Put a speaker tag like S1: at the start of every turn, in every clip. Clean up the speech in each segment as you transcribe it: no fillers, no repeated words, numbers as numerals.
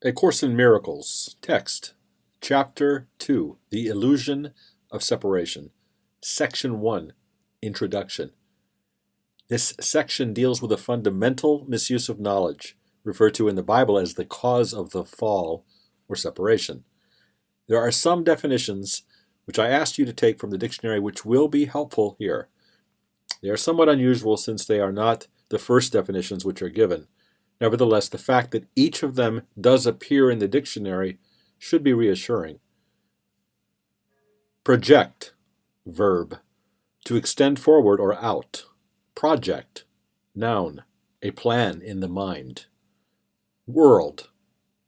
S1: A Course in Miracles, text, Chapter 2, The Illusion of Separation, Section 1, Introduction. This section deals with a fundamental misuse of knowledge, referred to in the Bible as the cause of the fall or separation. There are some definitions which I asked you to take from the dictionary which will be helpful here. They are somewhat unusual since they are not the first definitions which are given. Nevertheless, the fact that each of them does appear in the dictionary should be reassuring. Project, verb, to extend forward or out. Project, noun, a plan in the mind. World,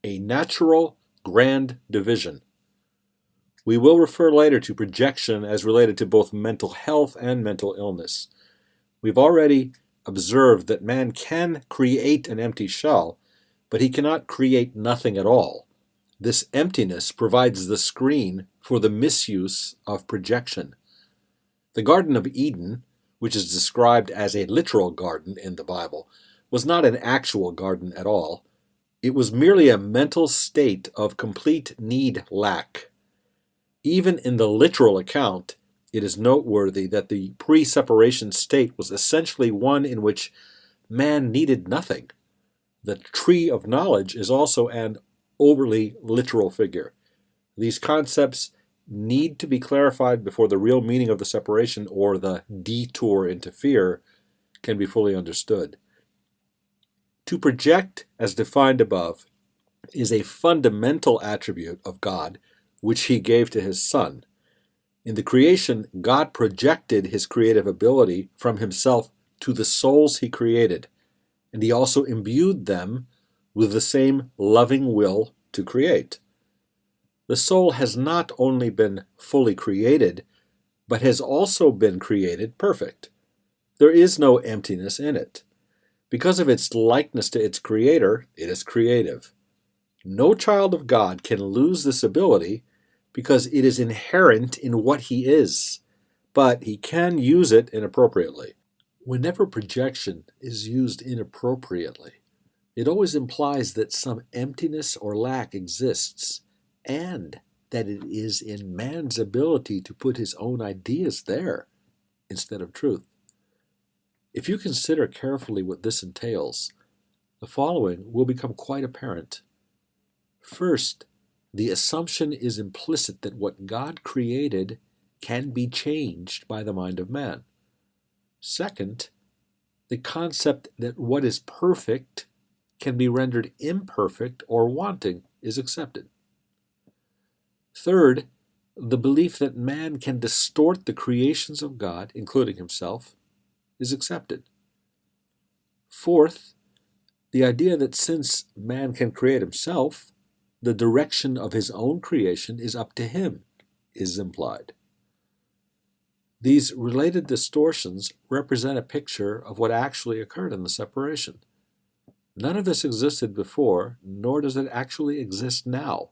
S1: a natural grand division. We will refer later to projection as related to both mental health and mental illness. We've already observed that man can create an empty shell, but he cannot create nothing at all. This emptiness provides the screen for the misuse of projection. The Garden of Eden, which is described as a literal garden in the Bible, was not an actual garden at all. It was merely a mental state of complete need-lack. Even in the literal account, it is noteworthy that the pre-separation state was essentially one in which man needed nothing. The tree of knowledge is also an overly literal figure. These concepts need to be clarified before the real meaning of the separation, or the detour into fear, can be fully understood. To project, as defined above, is a fundamental attribute of God which he gave to his Son. In the creation, God projected his creative ability from himself to the souls he created, and he also imbued them with the same loving will to create. The soul has not only been fully created, but has also been created perfect. There is no emptiness in it. Because of its likeness to its creator, it is creative. No child of God can lose this ability because it is inherent in what he is, but he can use it inappropriately. Whenever projection is used inappropriately, it always implies that some emptiness or lack exists, and that it is in man's ability to put his own ideas there instead of truth. If you consider carefully what this entails, the following will become quite apparent. First, the assumption is implicit that what God created can be changed by the mind of man. Second, the concept that what is perfect can be rendered imperfect or wanting is accepted. Third, the belief that man can distort the creations of God, including himself, is accepted. Fourth, the idea that since man can create himself, the direction of his own creation is up to him is implied. These related distortions represent a picture of what actually occurred in the separation. None of this existed before, nor does it actually exist now.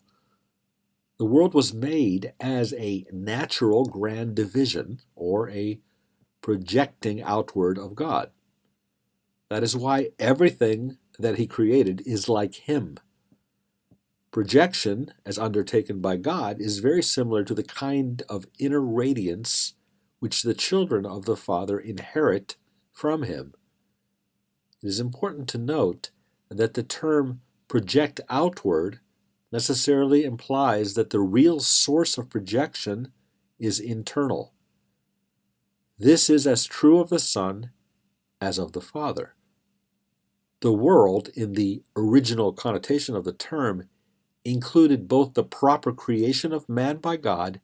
S1: The world was made as a natural grand division, or a projecting outward of God. That is why everything that he created is like him. Projection, as undertaken by God, is very similar to the kind of inner radiance which the children of the Father inherit from him. It is important to note that the term project outward necessarily implies that the real source of projection is internal. This is as true of the Son as of the Father. The world, in the original connotation of the term, included both the proper creation of man by God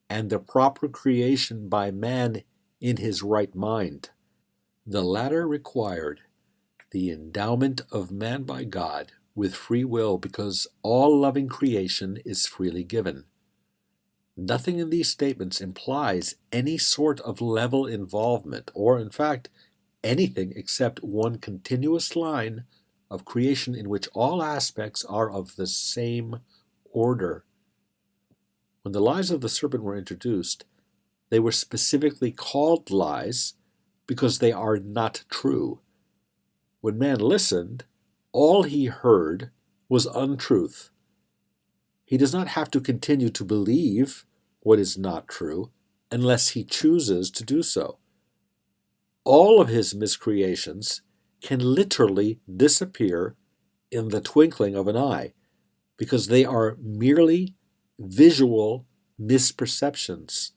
S1: and the proper creation by man in his right mind. The latter required the endowment of man by God with free will, because all loving creation is freely given. Nothing in these statements implies any sort of level involvement, or in fact, anything except one continuous line of creation in which all aspects are of the same order. When the lies of the serpent were introduced, they were specifically called lies because they are not true. When man listened, all he heard was untruth. He does not have to continue to believe what is not true unless he chooses to do so. All of his miscreations can literally disappear in the twinkling of an eye because they are merely visual misperceptions.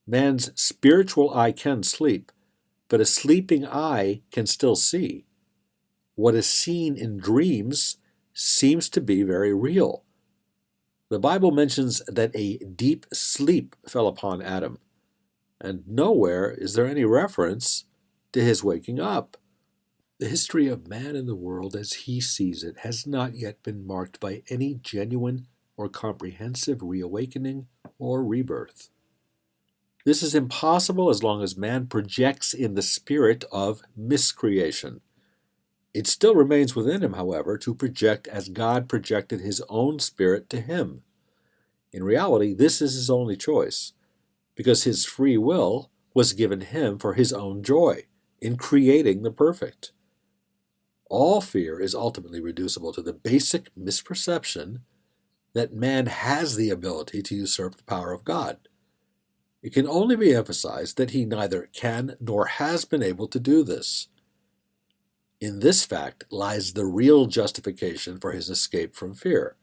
S1: Man's spiritual eye can sleep, but a sleeping eye can still see. What is seen in dreams seems to be very real. The Bible mentions that a deep sleep fell upon Adam, and nowhere is there any reference to his waking up. The history of man and the world as he sees it has not yet been marked by any genuine or comprehensive reawakening or rebirth. This is impossible as long as man projects in the spirit of miscreation. It still remains within him, however, to project as God projected his own spirit to him. In reality, this is his only choice, because his free will was given him for his own joy in creating the perfect. All fear is ultimately reducible to the basic misperception that man has the ability to usurp the power of God. It can only be emphasized that he neither can nor has been able to do this. In this fact lies the real justification for his escape from fear.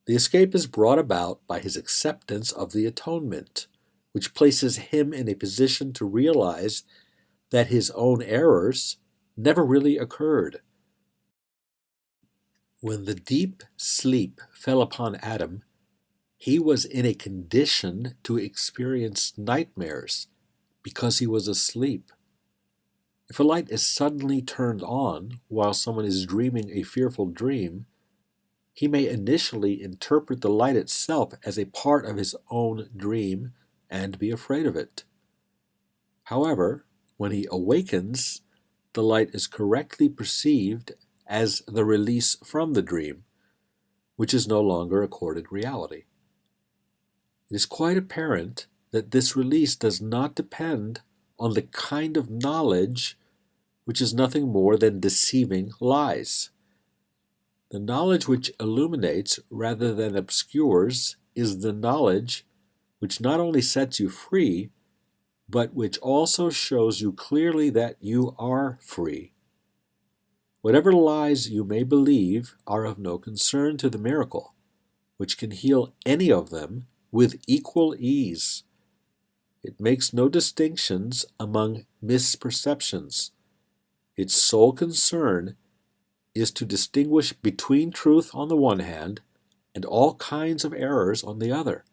S1: The escape is brought about by his acceptance of the atonement, which places him in a position to realize that his own errors never really occurred. When the deep sleep fell upon Adam, he was in a condition to experience nightmares because he was asleep. If a light is suddenly turned on while someone is dreaming a fearful dream, he may initially interpret the light itself as a part of his own dream and be afraid of it. However, when he awakens, the light is correctly perceived as the release from the dream, which is no longer accorded reality. It is quite apparent that this release does not depend on the kind of knowledge which is nothing more than deceiving lies. The knowledge which illuminates rather than obscures is the knowledge which not only sets you free, but which also shows you clearly that you are free. Whatever lies you may believe are of no concern to the miracle, which can heal any of them with equal ease. It makes no distinctions among misperceptions. Its sole concern is to distinguish between truth on the one hand and all kinds of errors on the other.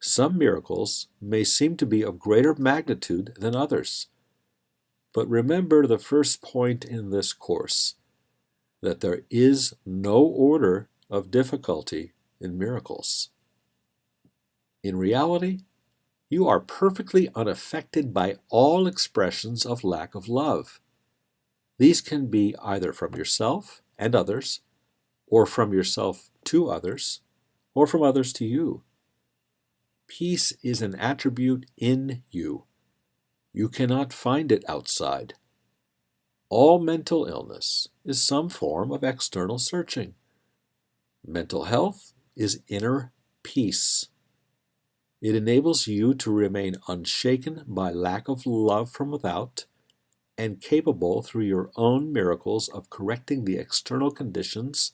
S1: Some miracles may seem to be of greater magnitude than others. But remember the first point in this course, that there is no order of difficulty in miracles. In reality, you are perfectly unaffected by all expressions of lack of love. These can be either from yourself and others, or from yourself to others, or from others to you. Peace is an attribute in you. You cannot find it outside. All mental illness is some form of external searching. Mental health is inner peace. It enables you to remain unshaken by lack of love from without and capable through your own miracles of correcting the external conditions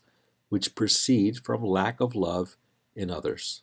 S1: which proceed from lack of love in others.